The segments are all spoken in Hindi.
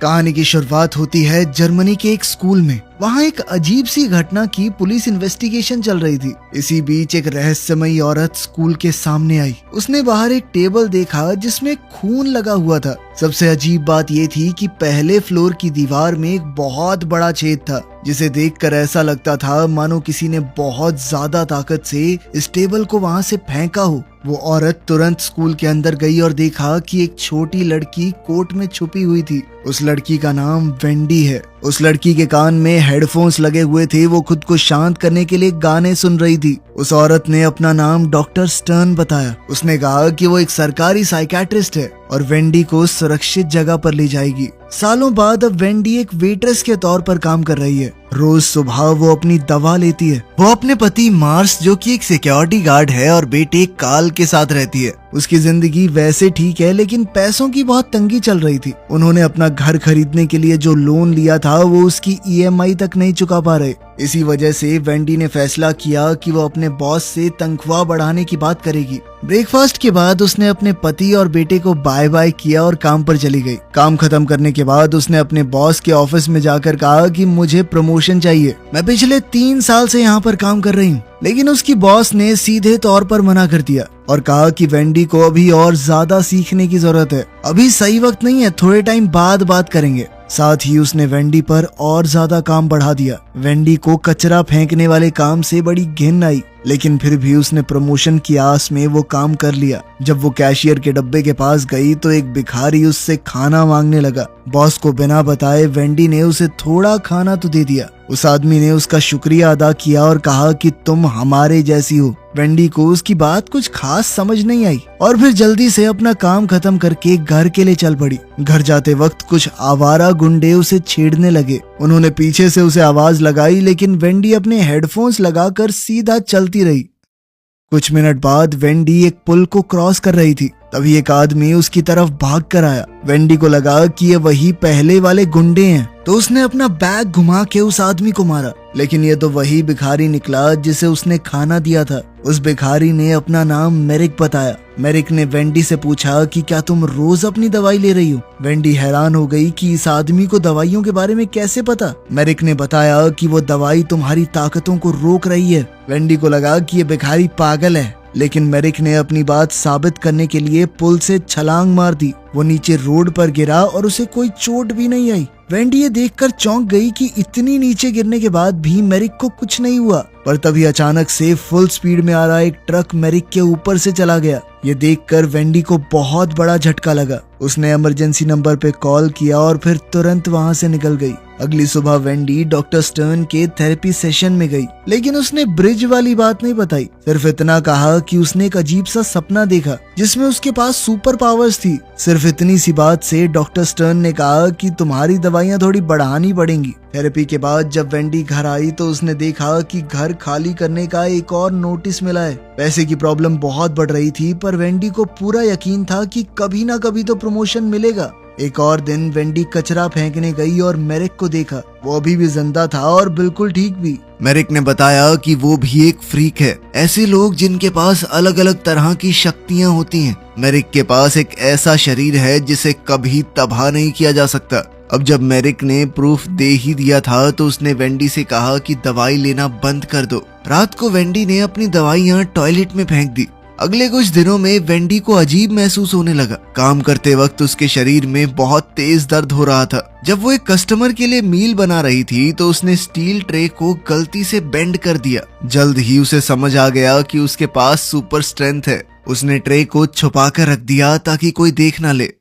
कहानी की शुरुआत होती है जर्मनी के एक स्कूल में। वहाँ एक अजीब सी घटना की पुलिस इन्वेस्टिगेशन चल रही थी। इसी बीच एक रहस्यमयी औरत स्कूल के सामने आई। उसने बाहर एक टेबल देखा जिसमें खून लगा हुआ था। सबसे अजीब बात ये थी कि पहले फ्लोर की दीवार में एक बहुत बड़ा छेद था, जिसे देखकर ऐसा लगता था मानो किसी ने बहुत ज्यादा ताकत से इस टेबल को वहाँ से फेंका हो। वो औरत तुरंत स्कूल के अंदर गई और देखा कि एक छोटी लड़की कोट में छुपी हुई थी। उस लड़की का नाम वेंडी है। उस लड़की के कान में हेडफोन्स लगे हुए थे। वो खुद को शांत करने के लिए गाने सुन रही थी। उस औरत ने अपना नाम डॉक्टर स्टर्न बताया। उसने कहा कि वो एक सरकारी साइकियाट्रिस्ट है और वेंडी को सुरक्षित जगह पर ले जाएगी। सालों बाद अब वेंडी एक वेट्रेस के तौर पर काम कर रही है। रोज सुबह वो अपनी दवा लेती है। वो अपने पति मार्स, जो कि एक सिक्योरिटी गार्ड है, और बेटे कार्ल के साथ रहती है। उसकी जिंदगी वैसे ठीक है, लेकिन पैसों की बहुत तंगी चल रही थी। उन्होंने अपना घर खरीदने के लिए जो लोन लिया था वो उसकी EMI तक नहीं चुका पा रहे। इसी वजह से वेंडी ने फैसला किया कि वो अपने बॉस से तनख्वाह बढ़ाने की बात करेगी। ब्रेकफास्ट के बाद उसने अपने पति और बेटे को बाय बाय किया और काम पर चली गई। काम खत्म करने के बाद उसने अपने बॉस के ऑफिस में जाकर कहा कि मुझे प्रमोशन चाहिए। मैं पिछले 3 साल से यहाँ पर काम कर रही हूँ। लेकिन उसकी बॉस ने सीधे तौर पर मना कर दिया और कहा कि वेंडी को अभी और ज्यादा सीखने की जरूरत है। अभी सही वक्त नहीं है, थोड़े टाइम बाद बात करेंगे। साथ ही उसने वेंडी पर और ज्यादा काम बढ़ा दिया। वेंडी को कचरा फेंकने वाले काम से बड़ी घिन आई, लेकिन फिर भी उसने प्रमोशन की आस में वो काम कर लिया। जब वो कैशियर के डब्बे के पास गई तो एक भिखारी उससे खाना मांगने लगा। बॉस को बिना बताए वेंडी ने उसे थोड़ा खाना तो दे दिया। उस आदमी ने उसका शुक्रिया अदा किया और कहा कि तुम हमारे जैसी हो। वेंडी को उसकी बात कुछ खास समझ नहीं आई और फिर जल्दी से अपना काम खत्म करके घर के लिए चल पड़ी। घर जाते वक्त कुछ आवारा गुंडे उसे छेड़ने लगे। उन्होंने पीछे से उसे आवाज लगाई, लेकिन वेंडी अपने हेडफोन्स लगाकर सीधा चलती रही। कुछ मिनट बाद वेंडी एक पुल को क्रॉस कर रही थी। तभी एक आदमी उसकी तरफ भाग कर आया। वेंडी को लगा कि ये वही पहले वाले गुंडे हैं, तो उसने अपना बैग घुमा के उस आदमी को मारा। लेकिन ये तो वही भिखारी निकला जिसे उसने खाना दिया था। उस भिखारी ने अपना नाम मेरिक बताया। मेरिक ने वेंडी से पूछा कि क्या तुम रोज अपनी दवाई ले रही हो? वेंडी हैरान हो गई कि इस आदमी को दवाइयों के बारे में कैसे पता। मेरिक ने बताया कि वो दवाई तुम्हारी ताकतों को रोक रही है। वेंडी को लगा कि ये भिखारी पागल है, लेकिन मेरिक ने अपनी बात साबित करने के लिए पुल से छलांग मार दी। वो नीचे रोड पर गिरा और उसे कोई चोट भी नहीं आई। वेंडी ये देखकर चौंक गई कि इतनी नीचे गिरने के बाद भी मेरिक को कुछ नहीं हुआ। पर तभी अचानक से फुल स्पीड में आ रहा एक ट्रक मेरिक के ऊपर से चला गया। ये देखकर वेंडी को बहुत बड़ा झटका लगा। उसने इमरजेंसी नंबर पे कॉल किया और फिर तुरंत वहाँ से निकल गई। अगली सुबह वेंडी डॉक्टर स्टर्न के थेरेपी सेशन में गई, लेकिन उसने ब्रिज वाली बात नहीं बताई। सिर्फ इतना कहा कि उसने एक अजीब सा सपना देखा जिसमें उसके पास सुपर पावर्स थी। सिर्फ इतनी सी बात से डॉक्टर स्टर्न ने कहा कि तुम्हारी दवाइयाँ थोड़ी बढ़ानी पड़ेंगी। थेरेपी के बाद जब वेंडी घर आई तो उसने देखा कि घर खाली करने का एक और नोटिस मिला है। पैसे की प्रॉब्लम बहुत बढ़ रही थी, पर वेंडी को पूरा यकीन था कि कभी ना कभी तो प्रमोशन मिलेगा। एक और दिन वेंडी कचरा फेंकने गई और मेरिक को देखा। वो अभी भी जिंदा था और बिल्कुल ठीक भी। मेरिक ने बताया कि वो भी एक फ्रीक है, ऐसे लोग जिनके पास अलग अलग तरह की शक्तियां होती हैं। मेरिक के पास एक ऐसा शरीर है जिसे कभी तबाह नहीं किया जा सकता। अब जब मेरिक ने प्रूफ दे ही दिया था तो उसने वेंडी से कहा कि दवाई लेना बंद कर दो। रात को वेंडी ने अपनी दवाइयां टॉयलेट में फेंक दी। अगले कुछ दिनों में वेंडी को अजीब महसूस होने लगा। काम करते वक्त उसके शरीर में बहुत तेज दर्द हो रहा था। जब वो एक कस्टमर के लिए मील बना रही थी तो उसने स्टील ट्रे को गलती से बेंड कर दिया। जल्द ही उसे समझ आ गया कि उसके पास सुपर स्ट्रेंथ है। उसने ट्रे को छुपा कर रख दिया ताकि कोई देख ना ले।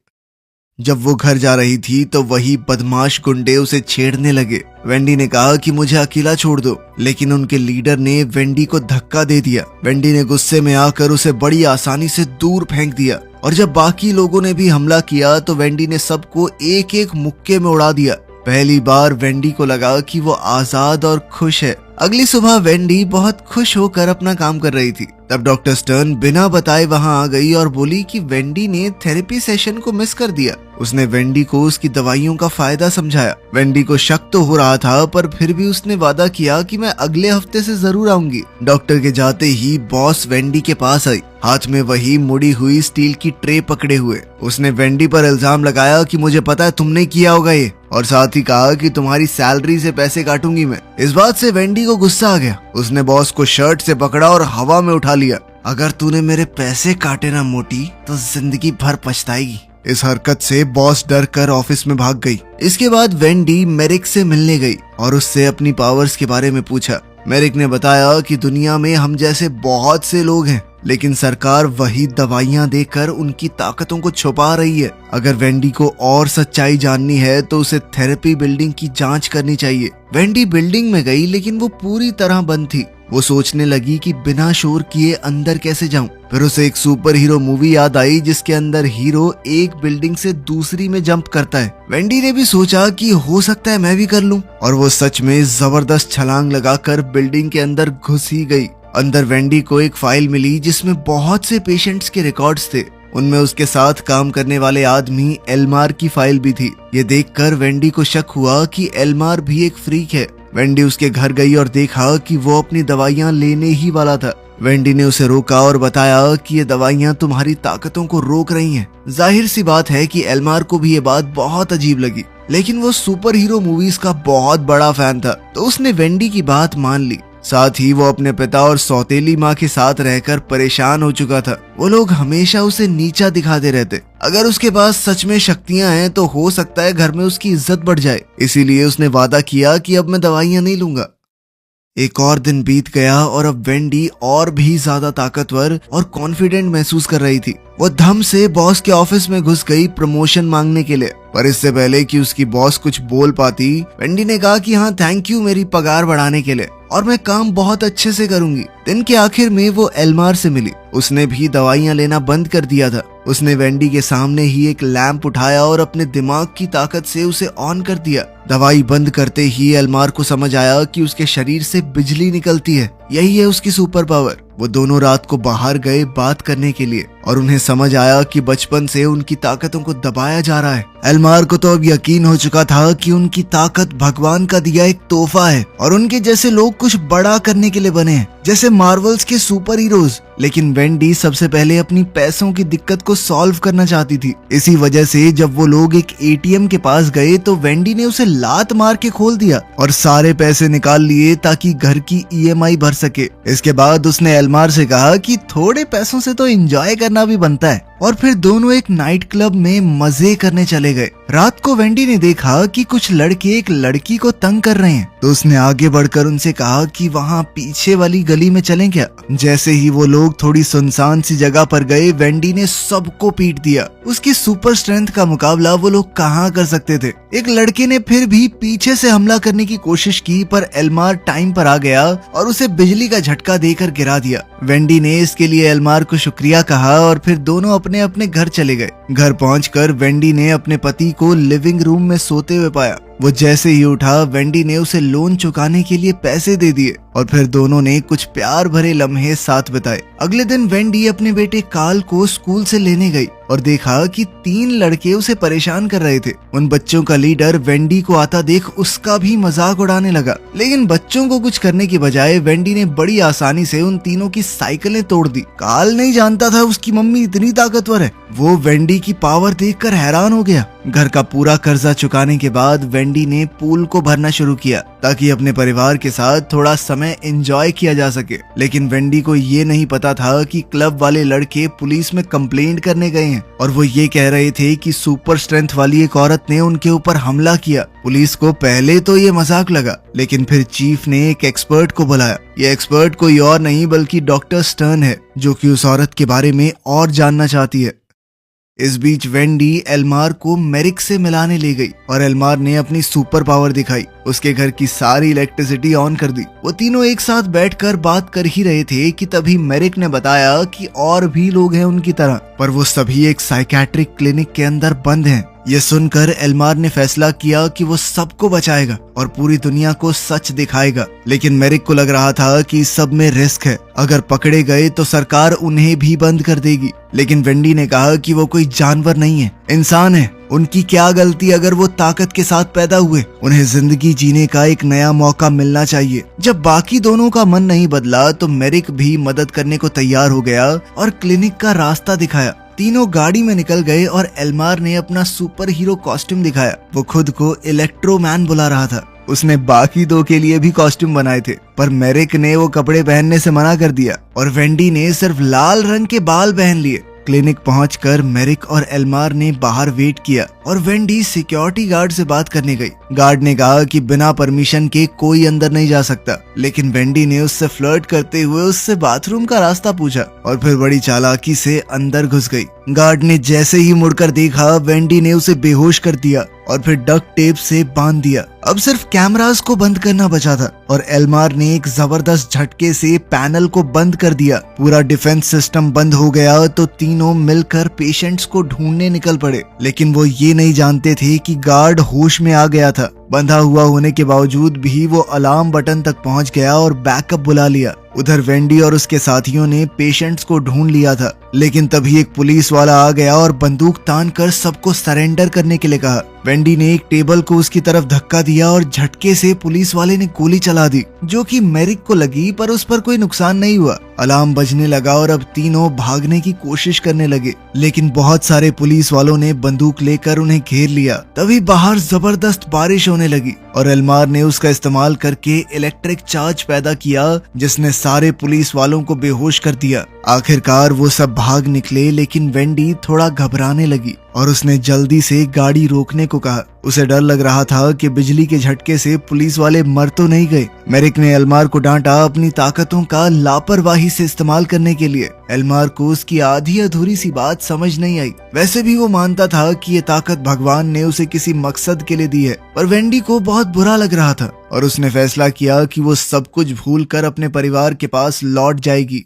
जब वो घर जा रही थी तो वही बदमाश गुंडे उसे छेड़ने लगे। वेंडी ने कहा कि मुझे अकेला छोड़ दो, लेकिन उनके लीडर ने वेंडी को धक्का दे दिया। वेंडी ने गुस्से में आकर उसे बड़ी आसानी से दूर फेंक दिया और जब बाकी लोगों ने भी हमला किया तो वेंडी ने सबको एक एक मुक्के में उड़ा दिया। पहली बार वेंडी को लगा कि वो आजाद और खुश है। अगली सुबह वेंडी बहुत खुश होकर अपना काम कर रही थी। तब डॉक्टर स्टर्न बिना बताए वहां आ गई और बोली कि वेंडी ने थेरेपी सेशन को मिस कर दिया। उसने वेंडी को उसकी दवाइयों का फायदा समझाया। वेंडी को शक तो हो रहा था, पर फिर भी उसने वादा किया कि मैं अगले हफ्ते से जरूर आऊंगी। डॉक्टर के जाते ही बॉस वेंडी के पास आई, हाथ में वही मुड़ी हुई स्टील की ट्रे पकड़े हुए। उसने वेंडी पर इल्जाम लगाया कि मुझे पता है तुमने किया होगा ये, और साथ ही कहा कि तुम्हारी सैलरी से पैसे काटूंगी मैं। इस बात से वेंडी को गुस्सा आ गया। उसने बॉस को शर्ट से पकड़ा और हवा में उठा लिया। अगर तूने मेरे पैसे काटे ना मोटी, तो जिंदगी भर पछताएगी। इस हरकत से बॉस डर कर ऑफिस में भाग गई। इसके बाद वेंडी मेरिक से मिलने गई और उससे अपनी पावर्स के बारे में पूछा। मेरिक ने बताया कि दुनिया में हम जैसे बहुत से लोग हैं, लेकिन सरकार वही दवाइयां देकर उनकी ताकतों को छुपा रही है। अगर वेंडी को और सच्चाई जाननी है तो उसे थेरेपी बिल्डिंग की जांच करनी चाहिए। वेंडी बिल्डिंग में गई, लेकिन वो पूरी तरह बंद थी। वो सोचने लगी कि बिना शोर किए अंदर कैसे जाऊं। फिर उसे एक सुपर हीरो मूवी याद आई, जिसके अंदर हीरो एक बिल्डिंग से दूसरी में जंप करता है। वेंडी ने भी सोचा कि हो सकता है मैं भी कर लूं, और वो सच में जबरदस्त छलांग लगाकर बिल्डिंग के अंदर घुस ही गई। अंदर वेंडी को एक फाइल मिली जिसमें बहुत से पेशेंट्स के रिकॉर्ड्स थे। उनमें उसके साथ काम करने वाले आदमी एल्मार की फाइल भी थी। ये देखकर वेंडी को शक हुआ कि एल्मार भी एक फ्रीक है। वेंडी उसके घर गई और देखा कि वो अपनी दवाइयां लेने ही वाला था। वेंडी ने उसे रोका और बताया कि ये दवाइयां तुम्हारी ताकतों को रोक रही हैं। जाहिर सी बात है कि एल्मार को भी ये बात बहुत अजीब लगी, लेकिन वो सुपर हीरो मूवीज का बहुत बड़ा फैन था, तो उसने वेंडी की बात मान ली। साथ ही वो अपने पिता और सौतेली माँ के साथ रहकर परेशान हो चुका था। वो लोग हमेशा उसे नीचा दिखाते रहते। अगर उसके पास सच में शक्तियां हैं तो हो सकता है घर में उसकी इज्जत बढ़ जाए। इसीलिए उसने वादा किया कि अब मैं दवाइयां नहीं लूंगा। एक और दिन बीत गया और अब वेंडी और भी ज्यादा ताकतवर और कॉन्फिडेंट महसूस कर रही थी। वो धम से बॉस के ऑफिस में घुस गई प्रमोशन मांगने के लिए, पर इससे पहले कि उसकी बॉस कुछ बोल पाती, वेंडी ने कहा कि हाँ थैंक यू मेरी पगार बढ़ाने के लिए, और मैं काम बहुत अच्छे से करूंगी। दिन के आखिर में वो एल्मार से मिली। उसने भी दवाइयां लेना बंद कर दिया था। उसने वेंडी के सामने ही एक लैंप उठाया और अपने दिमाग की ताकत से उसे ऑन कर दिया। दवाई बंद करते ही एल्मार को समझ आया कि उसके शरीर से बिजली निकलती है। यही है उसकी सुपर पावर। वो दोनों रात को बाहर गए बात करने के लिए, और उन्हें समझ आया कि बचपन से उनकी ताकतों को दबाया जा रहा है। एल्मार को तो अब यकीन हो चुका था कि उनकी ताकत भगवान का दिया एक तोहफा है, और उनके जैसे लोग कुछ बड़ा करने के लिए बने हैं, जैसे मार्वल्स के सुपर हीरोज। लेकिन वेंडी सबसे पहले अपनी पैसों की दिक्कत को सॉल्व करना चाहती थी। इसी वजह से जब वो लोग एक एटीएम के पास गए तो वेंडी ने उसे लात मार के खोल दिया और सारे पैसे निकाल लिए ताकि घर की ईएमआई भर सके। इसके बाद उसने एल्मार से कहा कि थोड़े पैसों से तो एंजॉय करना भी बनता है, और फिर दोनों एक नाइट क्लब में मजे करने चले गए। रात को वेंडी ने देखा कि कुछ लड़के एक लड़की को तंग कर रहे हैं, तो उसने आगे बढ़कर उनसे कहा कि वहाँ पीछे वाली गली में चलें क्या। जैसे ही वो लोग थोड़ी सुनसान सी जगह पर गए, वेंडी ने सबको पीट दिया। उसकी सुपर स्ट्रेंथ का मुकाबला वो लोग कहाँ कर सकते थे। एक लड़के ने फिर भी पीछे से हमला करने की कोशिश की, पर एल्मार टाइम पर आ गया और उसे बिजली का झटका देकर गिरा दिया। वेंडी ने इसके लिए एल्मार को शुक्रिया कहा और फिर दोनों अपने अपने घर चले गए। घर पहुंचकर वेंडी ने अपने पति को लिविंग रूम में सोते हुए पाया। वो जैसे ही उठा, वेंडी ने उसे लोन चुकाने के लिए पैसे दे दिए और फिर दोनों ने कुछ प्यार भरे लम्हे साथ बिताए। अगले दिन वेंडी अपने बेटे कार्ल को स्कूल से लेने गई और देखा कि 3 लड़के उसे परेशान कर रहे थे। उन बच्चों का लीडर वेंडी को आता देख उसका भी मजाक उड़ाने लगा, लेकिन बच्चों को कुछ करने की बजाय वेंडी ने बड़ी आसानी से उन तीनों की साइकिलें तोड़ दी। कार्ल नहीं जानता था उसकी मम्मी इतनी ताकतवर है। वो वेंडी की पावर देखकर हैरान हो गया। घर का पूरा कर्जा चुकाने के बाद वेंडी ने पूल को भरना शुरू किया ताकि अपने परिवार के साथ थोड़ा समय एंजॉय किया जा सके। लेकिन वेंडी को ये नहीं पता था कि क्लब वाले लड़के पुलिस में कंप्लेंट करने गए हैं और वो ये कह रहे थे कि सुपर स्ट्रेंथ वाली एक औरत ने उनके ऊपर हमला किया। पुलिस को पहले तो ये मजाक लगा, लेकिन फिर चीफ ने एक एक्सपर्ट को बुलाया। ये एक्सपर्ट कोई और नहीं बल्कि डॉक्टर स्टर्न है, जो कि उस औरत के बारे में और जानना चाहती है। इस बीच वेंडी एल्मार को मेरिक से मिलाने ले गई और एल्मार ने अपनी सुपर पावर दिखाई। उसके घर की सारी इलेक्ट्रिसिटी ऑन कर दी। वो तीनों एक साथ बैठकर बात कर ही रहे थे कि तभी मेरिक ने बताया कि और भी लोग हैं उनकी तरह, पर वो सभी एक साइकेट्रिक क्लिनिक के अंदर बंद हैं। ये सुनकर एल्मार ने फैसला किया कि वो सबको बचाएगा और पूरी दुनिया को सच दिखाएगा। लेकिन मेरिक को लग रहा था कि इस सब में रिस्क है। अगर पकड़े गए तो सरकार उन्हें भी बंद कर देगी। लेकिन वेंडी ने कहा कि वो कोई जानवर नहीं है, इंसान है। उनकी क्या गलती अगर वो ताकत के साथ पैदा हुए। उन्हें जिंदगी जीने का एक नया मौका मिलना चाहिए। जब बाकी दोनों का मन नहीं बदला तो मेरिक भी मदद करने को तैयार हो गया और क्लिनिक का रास्ता दिखाया। तीनों गाड़ी में निकल गए और एल्मार ने अपना सुपर हीरो कॉस्ट्यूम दिखाया। वो खुद को इलेक्ट्रोमैन बुला रहा था। उसने बाकी दो के लिए भी कॉस्ट्यूम बनाए थे, पर मेरिक ने वो कपड़े पहनने से मना कर दिया और वेंडी ने सिर्फ लाल रंग के बाल पहन लिए। क्लिनिक पहुंचकर मेरिक और एल्मार ने बाहर वेट किया और वेंडी सिक्योरिटी गार्ड से बात करने गई। गार्ड ने कहा कि बिना परमिशन के कोई अंदर नहीं जा सकता, लेकिन वेंडी ने उससे फ्लर्ट करते हुए उससे बाथरूम का रास्ता पूछा और फिर बड़ी चालाकी से अंदर घुस गई। गार्ड ने जैसे ही मुड़कर देखा, वेंडी ने उसे बेहोश कर दिया और फिर डक्ट टेप से बांध दिया। अब सिर्फ कैमरास को बंद करना बचा था और एल्मार ने एक जबरदस्त झटके से पैनल को बंद कर दिया। पूरा डिफेंस सिस्टम बंद हो गया तो तीनों मिलकर पेशेंट्स को ढूंढने निकल पड़े, लेकिन वो ये नहीं जानते थे कि गार्ड होश में आ गया था। बंधा हुआ होने के बावजूद भी वो अलार्म बटन तक पहुंच गया और बैकअप बुला लिया। उधर वेंडी और उसके साथियों ने पेशेंट्स को ढूंढ लिया था, लेकिन तभी एक पुलिस वाला आ गया और बंदूक तान कर सबको सरेंडर करने के लिए कहा। वेंडी ने एक टेबल को उसकी तरफ धक्का दिया और झटके से पुलिस वाले ने गोली चला दी, जो कि मेरिक को लगी, पर उस पर कोई नुकसान नहीं हुआ। अलार्म बजने लगा और अब तीनों भागने की कोशिश करने लगे, लेकिन बहुत सारे पुलिस वालों ने बंदूक लेकर उन्हें घेर लिया। तभी बाहर जबरदस्त बारिश होने लगी और एल्मार ने उसका इस्तेमाल करके इलेक्ट्रिक चार्ज पैदा किया, जिसने सारे पुलिस वालों को बेहोश कर दिया। आखिरकार वो सब भाग निकले, लेकिन वेंडी थोड़ा घबराने लगी और उसने जल्दी से गाड़ी रोकने को कहा। उसे डर लग रहा था कि बिजली के झटके से पुलिस वाले मर तो नहीं गए। मेरिक ने एल्मार को डांटा अपनी ताकतों का लापरवाही से इस्तेमाल करने के लिए। एल्मार को उसकी आधी अधूरी सी बात समझ नहीं आई। वैसे भी वो मानता था कि ये ताकत भगवान ने उसे किसी मकसद के लिए दी है, पर वेंडी को बहुत बुरा लग रहा था और उसने फैसला किया कि वो सब कुछ भूलकर अपने परिवार के पास लौट जाएगी।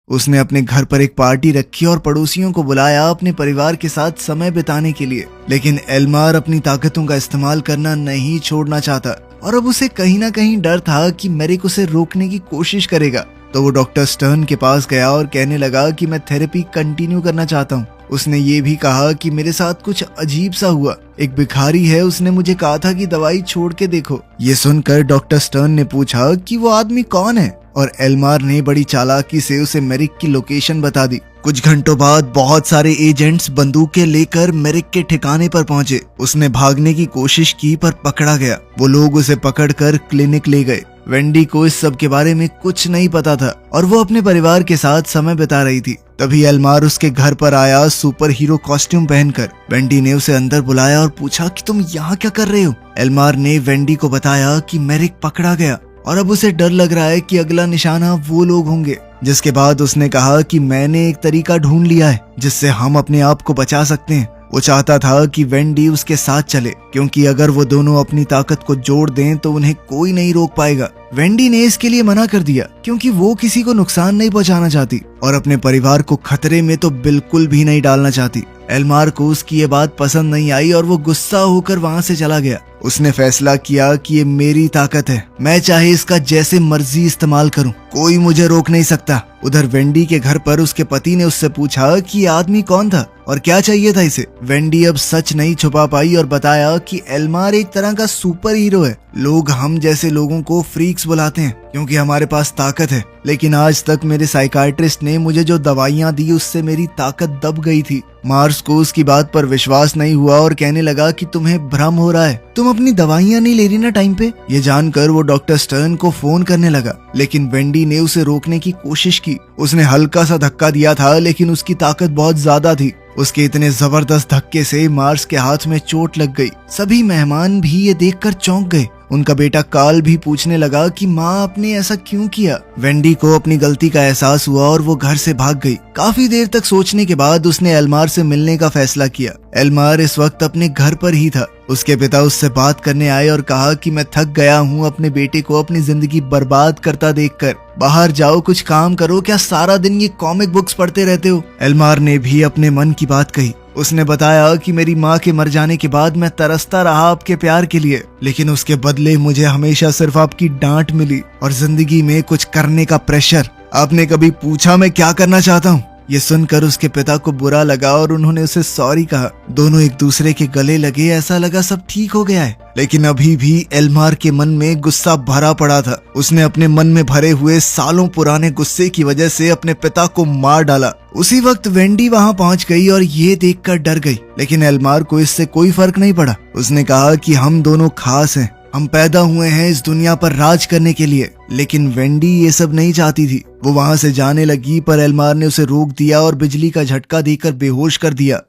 उसने अपने घर पर एक पार्टी रखी और पड़ोसियों को बुलाया अपने परिवार के साथ समय बिताने के लिए, लेकिन एल्मार अपनी ताकतों का इस्तेमाल करना नहीं छोड़ना चाहता और अब उसे कहीं ना कहीं डर था कि मेरिक उसे रोकने की कोशिश करेगा। तो वो डॉक्टर स्टर्न के पास गया और कहने लगा कि मैं थेरेपी कंटिन्यू करना चाहता हूँ। उसने ये भी कहा कि मेरे साथ कुछ अजीब सा हुआ। एक भिखारी है, उसने मुझे कहा था कि दवाई छोड़ के देखो। ये सुनकर डॉक्टर स्टर्न ने पूछा कि वो आदमी कौन है, और एल्मार ने बड़ी चालाकी से उसे मेरिक की लोकेशन बता दी। कुछ घंटों बाद बहुत सारे एजेंट्स बंदूकें लेकर मेरिक के ठिकाने पर पहुंचे। उसने भागने की कोशिश की पर पकड़ा गया। वो लोग उसे पकड़कर क्लिनिक ले गए। वेंडी को इस सब के बारे में कुछ नहीं पता था और वो अपने परिवार के साथ समय बिता रही थी। तभी एल्मार उसके घर पर आया सुपर हीरो कॉस्ट्यूम पहनकर। वेंडी ने उसे अंदर बुलाया और पूछा कि तुम यहाँ क्या कर रहे हो। एल्मार ने वेंडी को बताया कि मेरिक पकड़ा गया और अब उसे डर लग रहा है कि अगला निशाना वो लोग होंगे। जिसके बाद उसने कहा कि मैंने एक तरीका ढूंढ लिया है जिससे हम अपने आप को बचा सकते हैं। वो चाहता था कि वेंडी उसके साथ चले, क्योंकि अगर वो दोनों अपनी ताकत को जोड़ दें तो उन्हें कोई नहीं रोक पाएगा। वेंडी ने इसके लिए मना कर दिया क्योंकि वो किसी को नुकसान नहीं पहुंचाना चाहती और अपने परिवार को खतरे में तो बिल्कुल भी नहीं डालना चाहती। एल्मार को उसकी ये बात पसंद नहीं आई और वो गुस्सा होकर वहाँ से चला गया। उसने फैसला किया कि ये मेरी ताकत है, मैं चाहे इसका जैसे मर्जी इस्तेमाल करूं, कोई मुझे रोक नहीं सकता। उधर वेंडी के घर पर उसके पति ने उससे पूछा कि ये आदमी कौन था और क्या चाहिए था इसे। वेंडी अब सच नहीं छुपा पाई और बताया कि एल्मार एक तरह का सुपर हीरो है। लोग हम जैसे लोगों को फ्रीक्स बुलाते हैं क्योंकि हमारे पास ताकत है, लेकिन आज तक मेरे साइकाइट्रिस्ट ने मुझे जो दवाइयां दी उससे मेरी ताकत दब गई थी। मार्स को उसकी बात पर विश्वास नहीं हुआ और कहने लगा कि तुम्हें भ्रम हो रहा है, तुम अपनी दवाइयां नहीं ले रही ना टाइम पे। ये जानकर वो डॉक्टर स्टर्न को फोन करने लगा, लेकिन वेंडी ने उसे रोकने की कोशिश की। उसने हल्का सा धक्का दिया था, लेकिन उसकी ताकत बहुत ज्यादा थी। उसके इतने जबरदस्त धक्के से मार्स के हाथ में चोट लग गई। सभी मेहमान भी ये देखकर चौंक गए। उनका बेटा कार्ल भी पूछने लगा कि माँ आपने ऐसा क्यों किया। वेंडी को अपनी गलती का एहसास हुआ और वो घर से भाग गई। काफी देर तक सोचने के बाद उसने एल्मार से मिलने का फैसला किया। एल्मार इस वक्त अपने घर पर ही था। उसके पिता उससे बात करने आए और कहा कि मैं थक गया हूँ अपने बेटे को अपनी जिंदगी बर्बाद करता देखकर। बाहर जाओ, कुछ काम करो, क्या सारा दिन ये कॉमिक बुक्स पढ़ते रहते हो। एल्मार ने भी अपने मन की बात कही। उसने बताया कि मेरी माँ के मर जाने के बाद मैं तरसता रहा आपके प्यार के लिए, लेकिन उसके बदले मुझे हमेशा सिर्फ आपकी डांट मिली और जिंदगी में कुछ करने का प्रेशर। आपने कभी पूछा मैं क्या करना चाहता हूँ? ये सुनकर उसके पिता को बुरा लगा और उन्होंने उसे सॉरी कहा। दोनों एक दूसरे के गले लगे, ऐसा लगा सब ठीक हो गया है। लेकिन अभी भी एल्मार के मन में गुस्सा भरा पड़ा था। उसने अपने मन में भरे हुए सालों पुराने गुस्से की वजह से अपने पिता को मार डाला। उसी वक्त वेंडी वहां पहुंच गई और ये देखकर डर गई, लेकिन एल्मार को इससे कोई फर्क नहीं पड़ा। उसने कहा कि हम दोनों खास हैं, हम पैदा हुए हैं इस दुनिया पर राज करने के लिए। लेकिन वेंडी ये सब नहीं चाहती थी। वो वहां से जाने लगी, पर एल्मार ने उसे रोक दिया और बिजली का झटका देकर बेहोश कर दिया।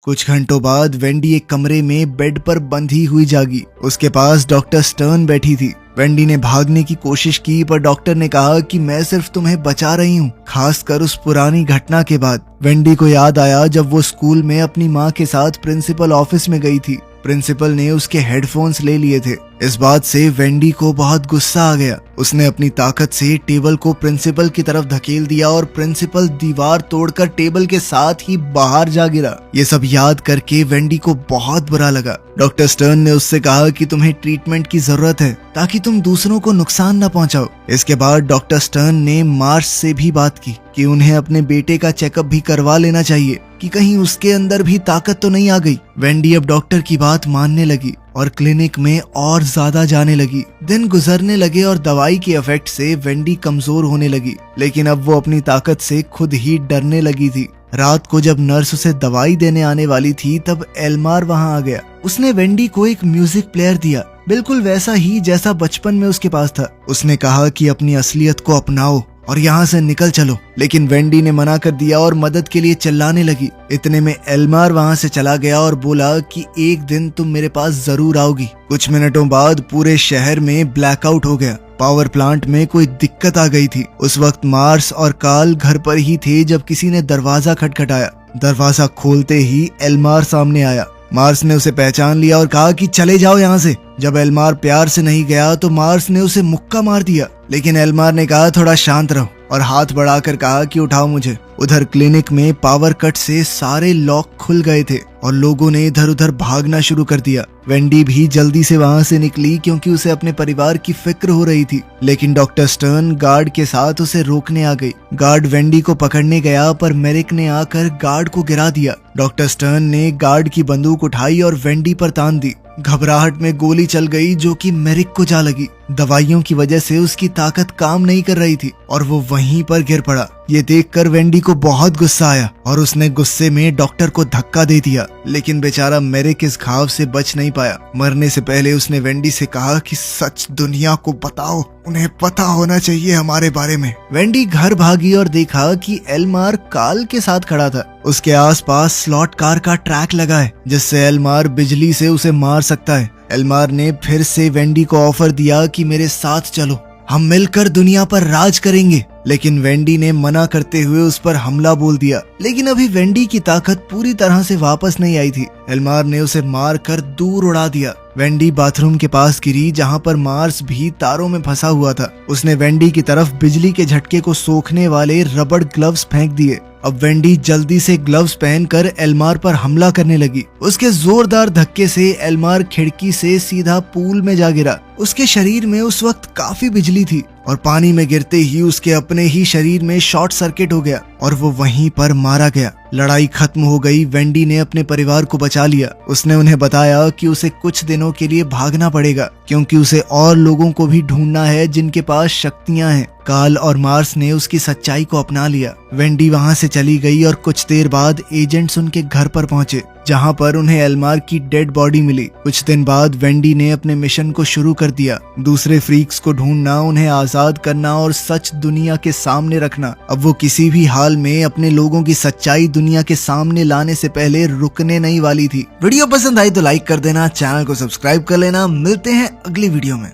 कुछ घंटों बाद वेंडी एक कमरे में बेड पर बंधी हुई जागी। उसके पास डॉक्टर स्टर्न बैठी थी। वेंडी ने भागने की कोशिश की, पर डॉक्टर ने कहा कि मैं सिर्फ तुम्हें बचा रही हूँ, खासकर उस पुरानी घटना के बाद। वेंडी को याद आया जब वो स्कूल में अपनी माँ के साथ प्रिंसिपल ऑफिस में गई थी। प्रिंसिपल ने उसके हेडफोन्स ले लिए थे। इस बात से वेंडी को बहुत गुस्सा आ गया। उसने अपनी ताकत से टेबल को प्रिंसिपल की तरफ धकेल दिया और प्रिंसिपल दीवार तोड़कर टेबल के साथ ही बाहर जा गिरा। ये सब याद करके वेंडी को बहुत बुरा लगा। डॉक्टर स्टर्न ने उससे कहा कि तुम्हें ट्रीटमेंट की जरूरत है ताकि तुम दूसरों को नुकसान न पहुंचाओ। इसके बाद डॉक्टर स्टर्न ने मार्श से भी बात की कि उन्हें अपने बेटे का चेकअप भी करवा लेना चाहिए कि कहीं उसके अंदर भी ताकत तो नहीं आ गई। वेंडी अब डॉक्टर की बात मानने लगी और क्लिनिक में और ज्यादा जाने लगी। दिन गुजरने लगे और दवाई के इफेक्ट से वेंडी कमजोर होने लगी, लेकिन अब वो अपनी ताकत से खुद ही डरने लगी थी। रात को जब नर्स उसे दवाई देने आने वाली थी, तब एल्मार वहां आ गया। उसने वेंडी को एक म्यूजिक प्लेयर दिया, बिल्कुल वैसा ही जैसा बचपन में उसके पास था। उसने कहा कि अपनी असलियत को अपनाओ और यहाँ से निकल चलो, लेकिन वेंडी ने मना कर दिया और मदद के लिए चिल्लाने लगी। इतने में एल्मार वहाँ से चला गया और बोला कि एक दिन तुम मेरे पास जरूर आओगी। कुछ मिनटों बाद पूरे शहर में ब्लैकआउट हो गया। पावर प्लांट में कोई दिक्कत आ गई थी। उस वक्त मार्स और कार्ल घर पर ही थे जब किसी ने दरवाजा खटखटाया। दरवाजा खोलते ही एल्मार सामने आया। मार्स ने उसे पहचान लिया और कहा कि चले जाओ यहाँ से। जब एल्मार प्यार से नहीं गया तो मार्स ने उसे मुक्का मार दिया, लेकिन एल्मार ने कहा थोड़ा शांत रहो और हाथ बढ़ाकर कहा कि उठाओ मुझे। उधर क्लिनिक में पावर कट से सारे लॉक खुल गए थे और लोगों ने इधर उधर भागना शुरू कर दिया। वेंडी भी जल्दी से वहां से निकली क्योंकि उसे अपने परिवार की फिक्र हो रही थी, लेकिन डॉक्टर स्टर्न गार्ड के साथ उसे रोकने आ गई। गार्ड वेंडी को पकड़ने गया, पर मेरिक ने आकर गार्ड को गिरा दिया। डॉक्टर स्टर्न ने गार्ड की बंदूक उठाई और वेंडी पर तान दी। घबराहट में गोली चल गई जो कि मेरिक को जा लगी। दवाइयों की वजह से उसकी ताकत काम नहीं कर रही थी और वो वहीं पर गिर पड़ा। ये देखकर वेंडी को बहुत गुस्सा आया और उसने गुस्से में डॉक्टर को धक्का दे दिया, लेकिन बेचारा मेरिक इस घाव से बच नहीं पाया। मरने से पहले उसने वेंडी से कहा कि सच दुनिया को बताओ, उन्हें पता होना चाहिए हमारे बारे में। वेंडी घर भागी और देखा कि एल्मार कार्ल के साथ खड़ा था। उसके आसपास स्लॉट कार का ट्रैक लगा है जिससे एल्मार बिजली से उसे मार सकता है। एल्मार ने फिर से वेंडी को ऑफर दिया कि मेरे साथ चलो, हम मिलकर दुनिया पर राज करेंगे, लेकिन वेंडी ने मना करते हुए उस पर हमला बोल दिया। लेकिन अभी वेंडी की ताकत पूरी तरह से वापस नहीं आई थी। एल्मार ने उसे मार कर दूर उड़ा दिया। वेंडी बाथरूम के पास गिरी जहां पर मार्स भी तारों में फंसा हुआ था। उसने वेंडी की तरफ बिजली के झटके को सोखने वाले रबड़ ग्लव्स फेंक दिए। अब वेंडी जल्दी से ग्लव्स पहनकर एल्मार पर हमला करने लगी। उसके जोरदार धक्के से एल्मार खिड़की से सीधा पूल में जा गिरा। उसके शरीर में उस वक्त काफी बिजली थी और पानी में गिरते ही उसके अपने ही शरीर में शॉर्ट सर्किट हो गया और वो वहीं पर मारा गया। लड़ाई खत्म हो गई। वेंडी ने अपने परिवार को बचा लिया। उसने उन्हें बताया कि उसे कुछ दिनों के लिए भागना पड़ेगा क्योंकि उसे और लोगों को भी ढूंढना है जिनके पास शक्तियां हैं। कार्ल और मार्स ने उसकी सच्चाई को अपना लिया। वेंडी वहां से चली गई और कुछ देर बाद एजेंट्स उनके घर पर पहुंचे जहां पर उन्हें एल्मार की डेड बॉडी मिली। कुछ दिन बाद वेंडी ने अपने मिशन को शुरू कर दिया। दूसरे फ्रीक्स को ढूंढना, उन्हें आजाद करना और सच दुनिया के सामने रखना। अब वो किसी भी हाल में अपने लोगों की सच्चाई दुनिया के सामने लाने से पहले रुकने नहीं वाली थी। वीडियो पसंद आई तो लाइक कर देना, चैनल को सब्सक्राइब कर लेना। मिलते हैं अगली वीडियो में।